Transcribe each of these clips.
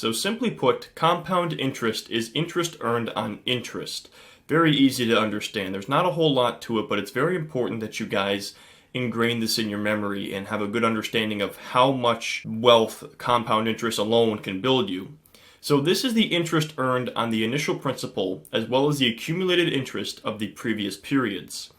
So simply put, compound interest is interest earned on interest. Very easy to understand. There's not a whole lot to it, but it's very important that you guys ingrain this in your memory and have a good understanding of how much wealth compound interest alone can build you. So this is the interest earned on the initial principal as well as the accumulated interest of the previous periods.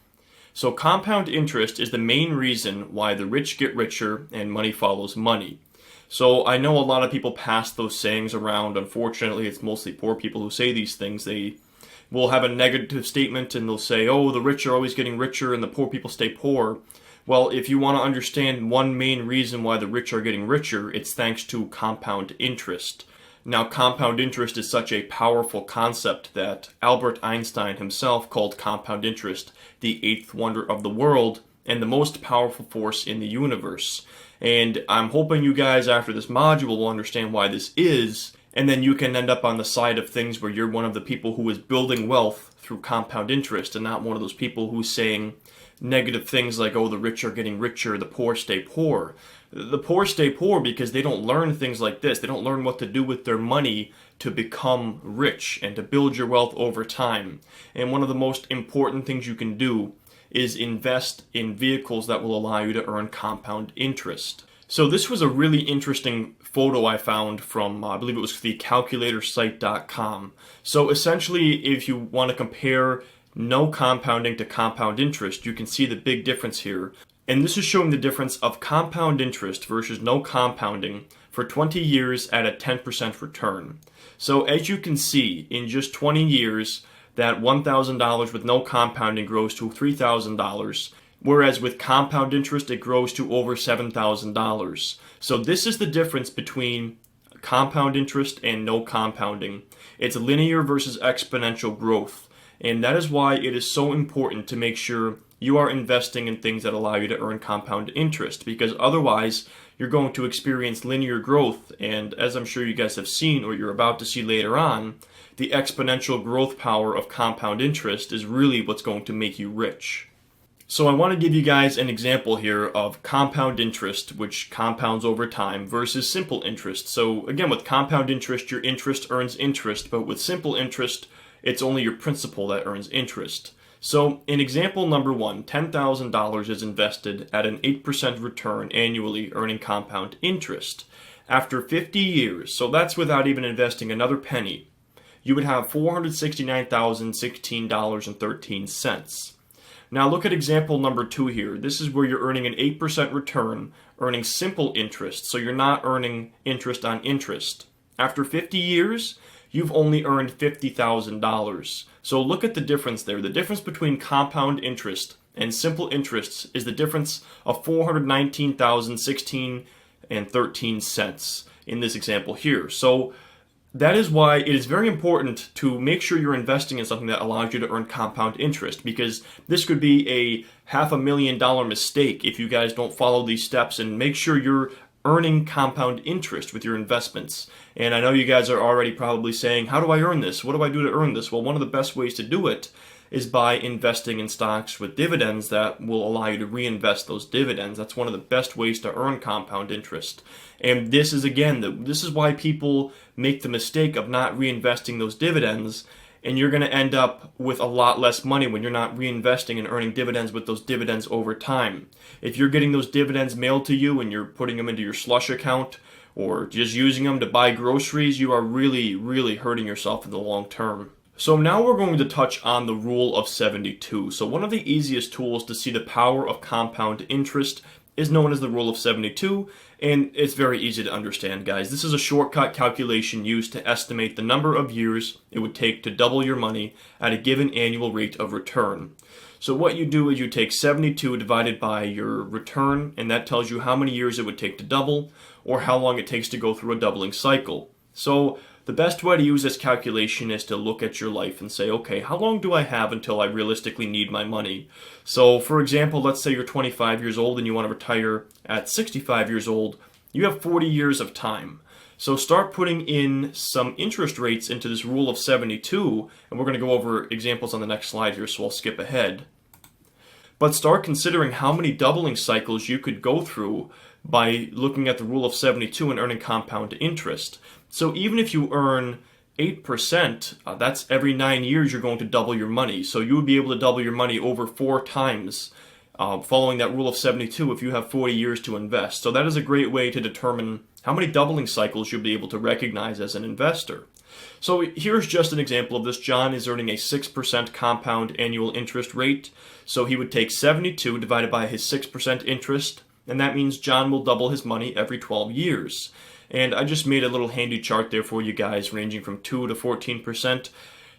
So compound interest is the main reason why the rich get richer and money follows money. So I know a lot of people pass those sayings around. Unfortunately, it's mostly poor people who say these things. They will have a negative statement and they'll say, oh, the rich are always getting richer and the poor people stay poor. Well, if you want to understand one main reason why the rich are getting richer, it's thanks to compound interest. Now, compound interest is such a powerful concept that Albert Einstein himself called compound interest the eighth wonder of the world and the most powerful force in the universe. And I'm hoping you guys after this module will understand why this is, and then you can end up on the side of things where you're one of the people who is building wealth through compound interest and not one of those people who's saying negative things like, oh, the rich are getting richer, the poor stay poor. The poor stay poor because they don't learn things like this. They don't learn what to do with their money to become rich and to build your wealth over time. And one of the most important things you can do is invest in vehicles that will allow you to earn compound interest. So this was a really interesting photo I found from, I believe it was the calculatorsite.com. So essentially, if you want to compare no compounding to compound interest, you can see the big difference here. And this is showing the difference of compound interest versus no compounding for 20 years at a 10% return. So as you can see, in just 20 years, that $1,000 with no compounding grows to $3,000, whereas with compound interest, it grows to over $7,000. So this is the difference between compound interest and no compounding. It's linear versus exponential growth. And that is why it is so important to make sure you are investing in things that allow you to earn compound interest, because otherwise you're going to experience linear growth. And as I'm sure you guys have seen or you're about to see later on, the exponential growth power of compound interest is really what's going to make you rich. So I want to give you guys an example here of compound interest, which compounds over time, versus simple interest. So again, with compound interest, your interest earns interest, but with simple interest, it's only your principal that earns interest. So in example number one, $10,000 is invested at an 8% return annually, earning compound interest. After 50 years, so that's without even investing another penny, you would have $469,016.13. Now look at example number two here. This is where you're earning an 8% return, earning simple interest, so you're not earning interest on interest. After 50 years, you've only earned $50,000. So look at the difference there. The difference between compound interest and simple interest is the difference of $419,016.13 in this example here. So that is why it is very important to make sure you're investing in something that allows you to earn compound interest, because this could be a $500,000 mistake if you guys don't follow these steps and make sure you're earning compound interest with your investments. And I know you guys are already probably saying, how do I earn this? What do I do to earn this? Well, one of the best ways to do it is by investing in stocks with dividends that will allow you to reinvest those dividends. That's one of the best ways to earn compound interest. And this is, again, this is why people make the mistake of not reinvesting those dividends, and you're going to end up with a lot less money when you're not reinvesting and earning dividends with those dividends over time. If you're getting those dividends mailed to you and you're putting them into your slush account or just using them to buy groceries, you are really, really hurting yourself in the long term. So now we're going to touch on the rule of 72. So one of the easiest tools to see the power of compound interest is known as the rule of 72, and it's very easy to understand, guys. This is a shortcut calculation used to estimate the number of years it would take to double your money at a given annual rate of return. So what you do is you take 72 divided by your return, and that tells you how many years it would take to double, or how long it takes to go through a doubling cycle. So the best way to use this calculation is to look at your life and say, okay, how long do I have until I realistically need my money? So for example, let's say you're 25 years old and you want to retire at 65 years old. You have 40 years of time. So start putting in some interest rates into this rule of 72, and we're going to go over examples on the next slide here, so I'll skip ahead. But start considering how many doubling cycles you could go through by looking at the rule of 72 and earning compound interest. So even if you earn 8%, that's every 9 years you're going to double your money. So you would be able to double your money over 4 times, following that rule of 72 if you have 40 years to invest. So that is a great way to determine how many doubling cycles you'll be able to recognize as an investor. So here's just an example of this. John is earning a 6% compound annual interest rate. So he would take 72 divided by his 6% interest, and that means John will double his money every 12 years. And I just made a little handy chart there for you guys ranging from 2 to 14%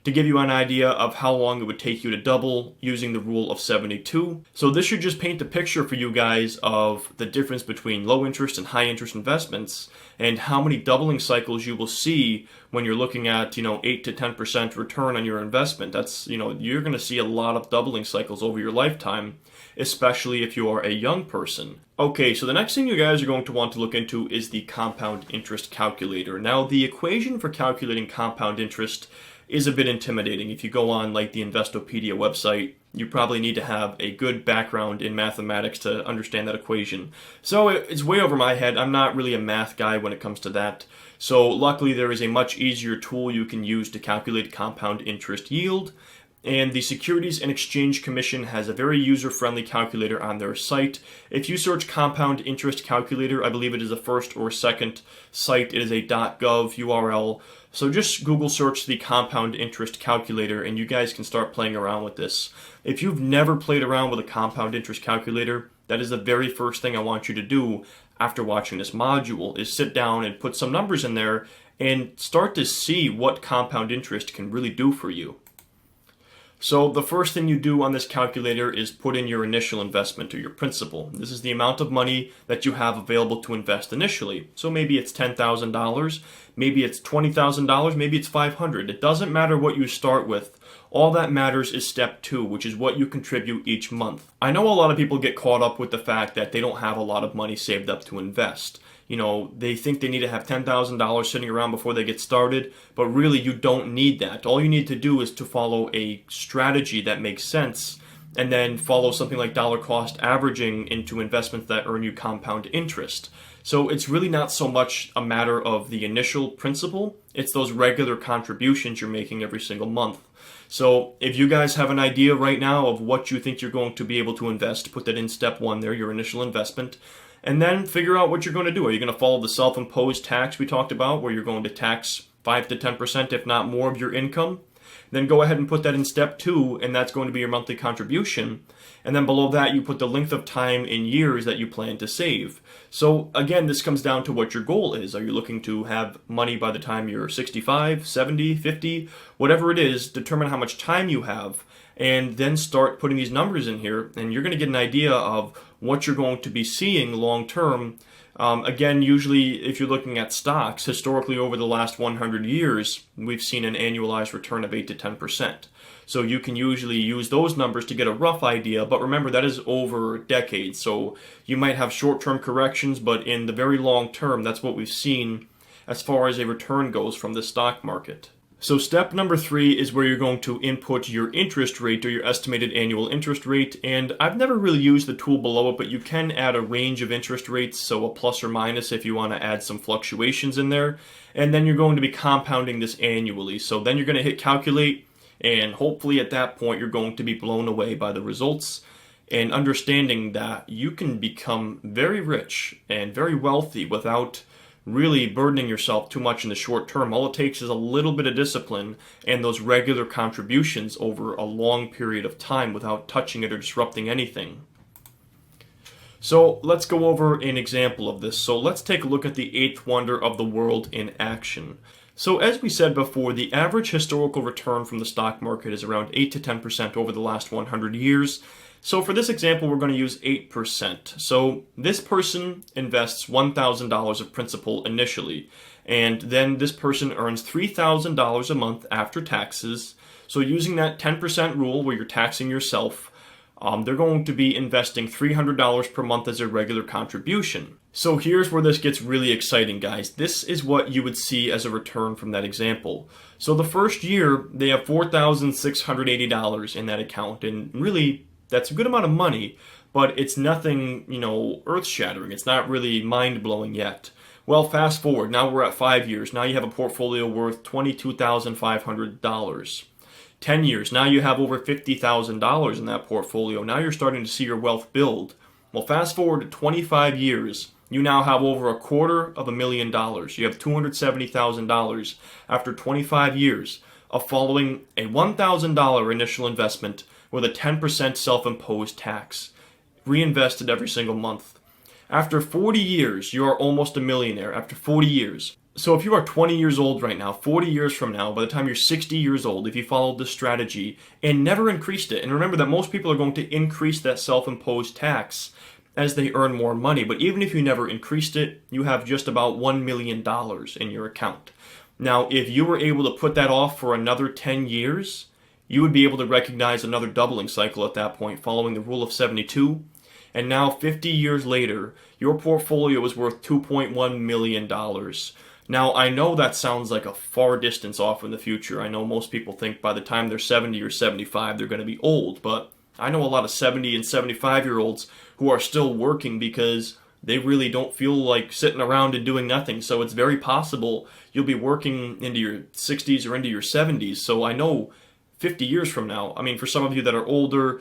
to give you an idea of how long it would take you to double using the rule of 72. So this should just paint a picture for you guys of the difference between low interest and high interest investments and how many doubling cycles you will see when you're looking at, 8 to 10% return on your investment. That's, you're going to see a lot of doubling cycles over your lifetime, especially if you are a young person. Okay, so the next thing you guys are going to want to look into is the compound interest calculator. Now, the equation for calculating compound interest is a bit intimidating. If you go on like the Investopedia website, you probably need to have a good background in mathematics to understand that equation. So it's way over my head. I'm not really a math guy when it comes to that. So luckily there is a much easier tool you can use to calculate compound interest yield. And the Securities and Exchange Commission has a very user-friendly calculator on their site. If you search compound interest calculator, I believe it is the first or second site. It is a .gov URL. So just Google search the compound interest calculator and you guys can start playing around with this. If you've never played around with a compound interest calculator, that is the very first thing I want you to do after watching this module, is sit down and put some numbers in there and start to see what compound interest can really do for you. So the first thing you do on this calculator is put in your initial investment or your principal. This is the amount of money that you have available to invest initially. So maybe it's $10,000, maybe it's $20,000, maybe it's $500. It doesn't matter what you start with. All that matters is step 2, which is what you contribute each month. I know a lot of people get caught up with the fact that they don't have a lot of money saved up to invest. They think they need to have $10,000 sitting around before they get started, but really you don't need that. All you need to do is to follow a strategy that makes sense and then follow something like dollar cost averaging into investments that earn you compound interest. So it's really not so much a matter of the initial principal, it's those regular contributions you're making every single month. So if you guys have an idea right now of what you think you're going to be able to invest, put that in step 1 there, your initial investment. And then figure out what you're going to do. Are you going to follow the self-imposed tax we talked about, where you're going to tax 5 to 10%, if not more, of your income? Then go ahead and put that in step 2, and that's going to be your monthly contribution. And then below that, you put the length of time in years that you plan to save. So again, this comes down to what your goal is. Are you looking to have money by the time you're 65, 70, 50? Whatever it is, determine how much time you have, and then start putting these numbers in here, and you're going to get an idea of what you're going to be seeing long term. Again, usually if you're looking at stocks, historically over the last 100 years, we've seen an annualized return of 8 to 10%. So you can usually use those numbers to get a rough idea, but remember that is over decades. So you might have short-term corrections, but in the very long term, that's what we've seen as far as a return goes from the stock market. So step number 3 is where you're going to input your interest rate or your estimated annual interest rate. And I've never really used the tool below it, but you can add a range of interest rates, so a plus or minus if you want to add some fluctuations in there. And then you're going to be compounding this annually. So then you're going to hit calculate, and hopefully at that point you're going to be blown away by the results and understanding that you can become very rich and very wealthy without really burdening yourself too much in the short term. All it takes is a little bit of discipline and those regular contributions over a long period of time without touching it or disrupting anything. So let's go over an example of this. So let's take a look at the 8th wonder of the world in action. So as we said before, the average historical return from the stock market is around 8 to 10% over the last 100 years. So for this example, we're going to use 8%. So this person invests $1,000 of principal initially, and then this person earns $3,000 a month after taxes. So using that 10% rule where you're taxing yourself, they're going to be investing $300 per month as a regular contribution. So here's where this gets really exciting, guys. This is what you would see as a return from that example. So the first year, they have $4,680 in that account, and really, that's a good amount of money, but it's nothing, earth-shattering. It's not really mind-blowing yet. Well, fast forward. Now we're at 5 years. Now you have a portfolio worth $22,500. 10 years. Now you have over $50,000 in that portfolio. Now you're starting to see your wealth build. Well, fast forward to 25 years. You now have over $250,000. You have $270,000 after 25 years of following a $1,000 initial investment with a 10% self-imposed tax, reinvested every single month. After 40 years, you are almost a millionaire after 40 years. So if you are 20 years old right now, 40 years from now, by the time you're 60 years old, if you followed this strategy and never increased it, and remember that most people are going to increase that self-imposed tax as they earn more money, but even if you never increased it, you have just about $1 million in your account. Now, if you were able to put that off for another 10 years, you would be able to recognize another doubling cycle at that point, following the rule of 72. And now, 50 years later, your portfolio is worth $2.1 million. Now, I know that sounds like a far distance off in the future. I know most people think by the time they're 70 or 75, they're going to be old. But I know a lot of 70 and 75-year-olds who are still working because they really don't feel like sitting around and doing nothing. So it's very possible you'll be working into your 60s or into your 70s. So I know 50 years from now, I mean, for some of you that are older,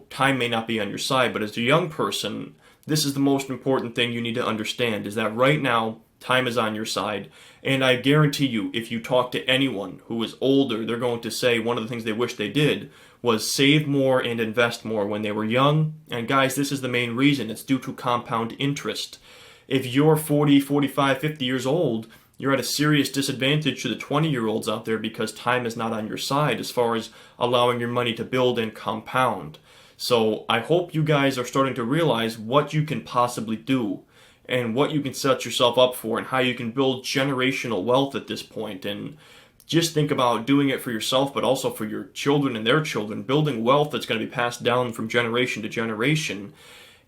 time may not be on your side. But as a young person, this is the most important thing you need to understand, is that right now, time is on your side. And I guarantee you, if you talk to anyone who is older, they're going to say one of the things they wish they did was save more and invest more when they were young. And guys, this is the main reason. It's due to compound interest. If you're 40, 45, 50 years old, you're at a serious disadvantage to the 20-year-olds out there because time is not on your side as far as allowing your money to build and compound. So I hope you guys are starting to realize what you can possibly do and what you can set yourself up for and how you can build generational wealth at this point. And just think about doing it for yourself, but also for your children and their children, building wealth that's going to be passed down from generation to generation.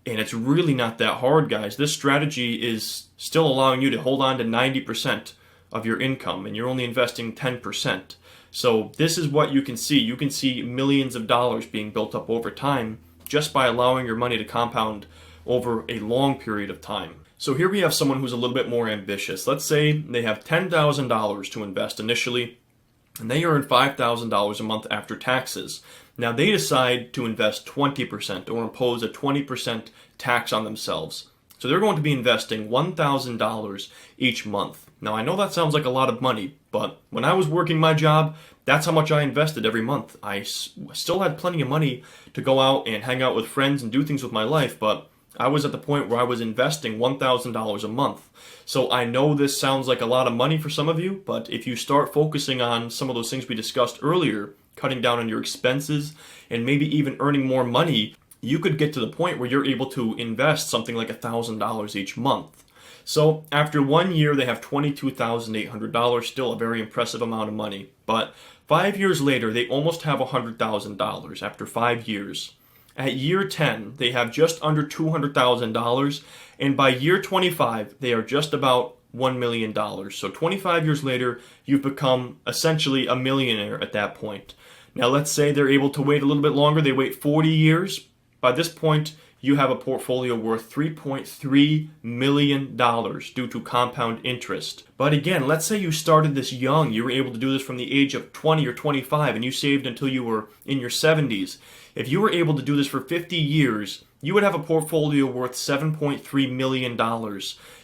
And it's really not that hard, guys. This strategy is still allowing you to hold on to 90% of your income, and you're only investing 10%. So this is what you can see. You can see millions of dollars being built up over time just by allowing your money to compound over a long period of time. So here we have someone who's a little bit more ambitious. Let's say they have $10,000 to invest initially, and they earn $5,000 a month after taxes. Now they decide to invest 20% or impose a 20% tax on themselves. So they're going to be investing $1,000 each month. Now I know that sounds like a lot of money, but when I was working my job, that's how much I invested every month. I still had plenty of money to go out and hang out with friends and do things with my life, but I was at the point where I was investing $1,000 a month. So I know this sounds like a lot of money for some of you, but if you start focusing on some of those things we discussed earlier, cutting down on your expenses, and maybe even earning more money, you could get to the point where you're able to invest something like $1,000 each month. So after 1 year, they have $22,800, still a very impressive amount of money. But 5 years later, they almost have $100,000 after 5 years. At year 10, they have just under $200,000, and by year 25, they are just about $1 million. So 25 years later, you've become essentially a millionaire at that point. Now let's say they're able to wait a little bit longer. They wait 40 years. By this point, you have a portfolio worth $3.3 million due to compound interest. But again, let's say you started this young. You were able to do this from the age of 20 or 25, and you saved until you were in your 70s. If you were able to do this for 50 years, you would have a portfolio worth $7.3 million.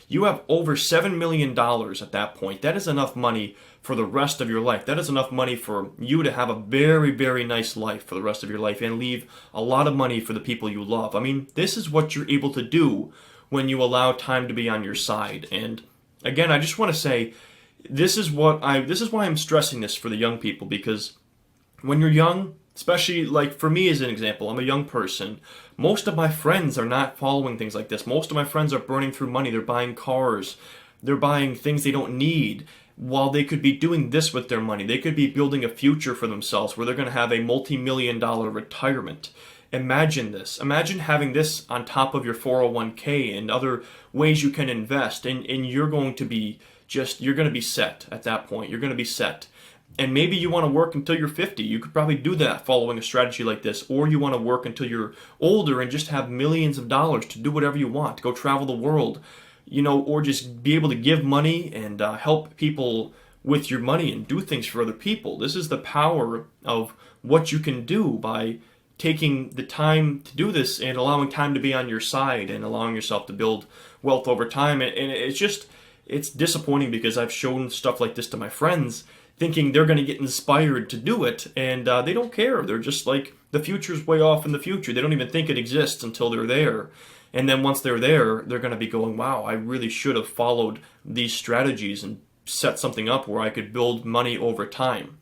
You have over $7 million at that point. That is enough money for the rest of your life. That is enough money for you to have a very, very nice life for the rest of your life and leave a lot of money for the people you love. I mean, this is what you're able to do when you allow time to be on your side. And again, I just want to say, this is why I'm stressing this for the young people, because when you're young, especially like for me as an example, I'm a young person. Most of my friends are not following things like this. Most of my friends are burning through money. They're buying cars. They're buying things they don't need, while they could be doing this with their money. They could be building a future for themselves where they're going to have a multi-million-dollar retirement. Imagine this. Imagine having this on top of your 401k and other ways you can invest, and you're going to be set at that point. You're going to be set. And maybe you want to work until you're 50. You could probably do that following a strategy like this. Or you want to work until you're older and just have millions of dollars to do whatever you want, to go travel the world, or just be able to give money and help people with your money and do things for other people. This is the power of what you can do by taking the time to do this and allowing time to be on your side and allowing yourself to build wealth over time. And it's disappointing because I've shown stuff like this to my friends thinking they're going to get inspired to do it, and they don't care. They're just like, the future's way off in the future. They don't even think it exists until they're there. And then once they're there, they're going to be going, wow, I really should have followed these strategies and set something up where I could build money over time.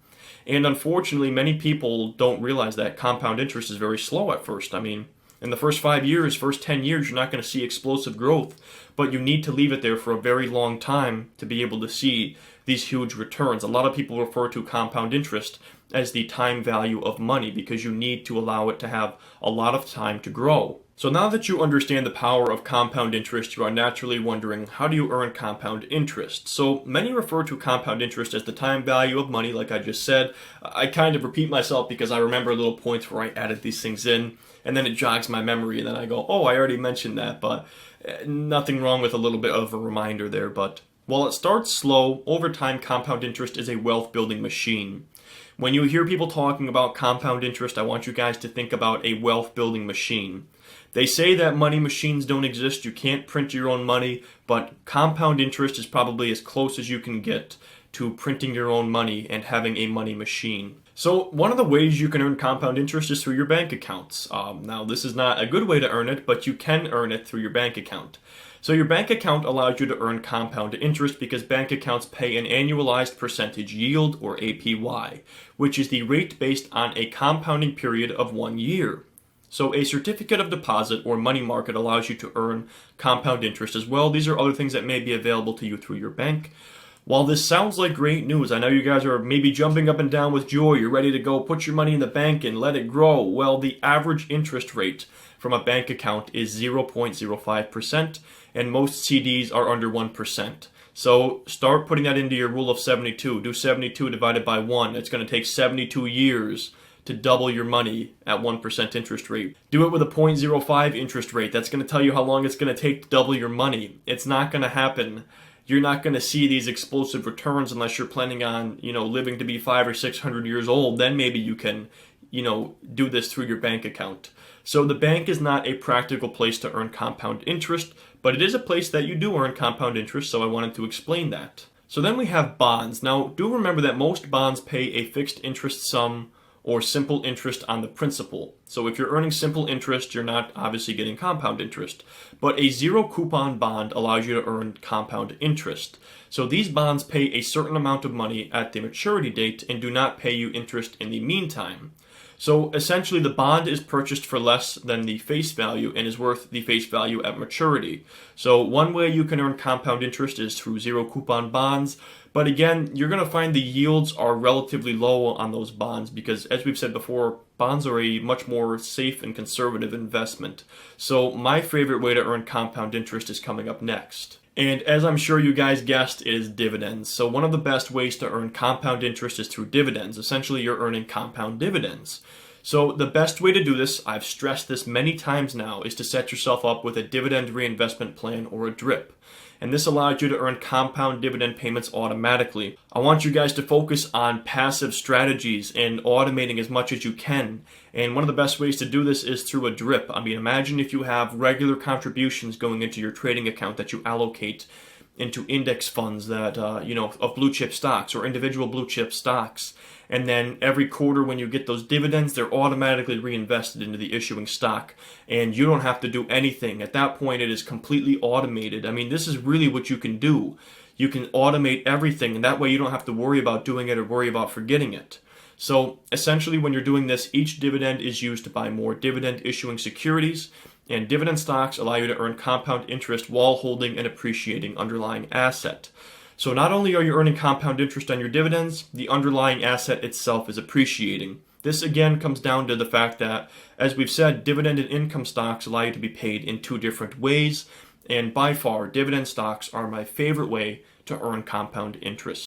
And unfortunately, many people don't realize that compound interest is very slow at first. I mean, in the first 5 years, first 10 years, you're not going to see explosive growth, but you need to leave it there for a very long time to be able to see these huge returns. A lot of people refer to compound interest as the time value of money because you need to allow it to have a lot of time to grow. So now that you understand the power of compound interest, you are naturally wondering, how do you earn compound interest? So many refer to compound interest as the time value of money, like I just said. I kind of repeat myself because I remember little points where I added these things in, and then it jogs my memory, and then I go, oh, I already mentioned that, but nothing wrong with a little bit of a reminder there. But while it starts slow, over time, compound interest is a wealth-building machine. When you hear people talking about compound interest, I want you guys to think about a wealth-building machine. They say that money machines don't exist, you can't print your own money, but compound interest is probably as close as you can get to printing your own money and having a money machine. So one of the ways you can earn compound interest is through your bank accounts. Now, this is not a good way to earn it, but you can earn it through your bank account. So your bank account allows you to earn compound interest because bank accounts pay an annualized percentage yield, or APY, which is the rate based on a compounding period of 1 year. So a certificate of deposit or money market allows you to earn compound interest as well. These are other things that may be available to you through your bank. While this sounds like great news, I know you guys are maybe jumping up and down with joy. You're ready to go put your money in the bank and let it grow. Well, the average interest rate from a bank account is 0.05%, and most CDs are under 1%. So start putting that into your rule of 72. Do 72 divided by 1. It's going to take 72 years to double your money at 1% interest rate. Do it with a 0.05 interest rate. That's going to tell you how long it's going to take to double your money. It's not going to happen. You're not going to see these explosive returns unless you're planning on, living to be 500 or 600 years old. Then maybe you can, do this through your bank account. So the bank is not a practical place to earn compound interest, but it is a place that you do earn compound interest, so I wanted to explain that. So then we have bonds. Now, do remember that most bonds pay a fixed interest sum or simple interest on the principal. So if you're earning simple interest, you're not obviously getting compound interest. But a zero coupon bond allows you to earn compound interest. So these bonds pay a certain amount of money at the maturity date and do not pay you interest in the meantime. So essentially the bond is purchased for less than the face value and is worth the face value at maturity. So one way you can earn compound interest is through zero coupon bonds. But again, you're going to find the yields are relatively low on those bonds because, as we've said before, bonds are a much more safe and conservative investment. So my favorite way to earn compound interest is coming up next. And as I'm sure you guys guessed, it is dividends. So one of the best ways to earn compound interest is through dividends. Essentially, you're earning compound dividends. So the best way to do this, I've stressed this many times now, is to set yourself up with a dividend reinvestment plan or a DRIP. And this allows you to earn compound dividend payments automatically. I want you guys to focus on passive strategies and automating as much as you can. And one of the best ways to do this is through a DRIP. I mean, imagine if you have regular contributions going into your trading account that you allocate into index funds that, of blue chip stocks or individual blue chip stocks. And then every quarter when you get those dividends, they're automatically reinvested into the issuing stock. And you don't have to do anything. At that point, it is completely automated. I mean, this is really what you can do. You can automate everything, and that way you don't have to worry about doing it or worry about forgetting it. So essentially, when you're doing this, each dividend is used to buy more dividend issuing securities, and dividend stocks allow you to earn compound interest while holding an appreciating underlying asset. So not only are you earning compound interest on your dividends, the underlying asset itself is appreciating. This again comes down to the fact that, as we've said, dividend and income stocks allow you to be paid in two different ways, and by far, dividend stocks are my favorite way to earn compound interest.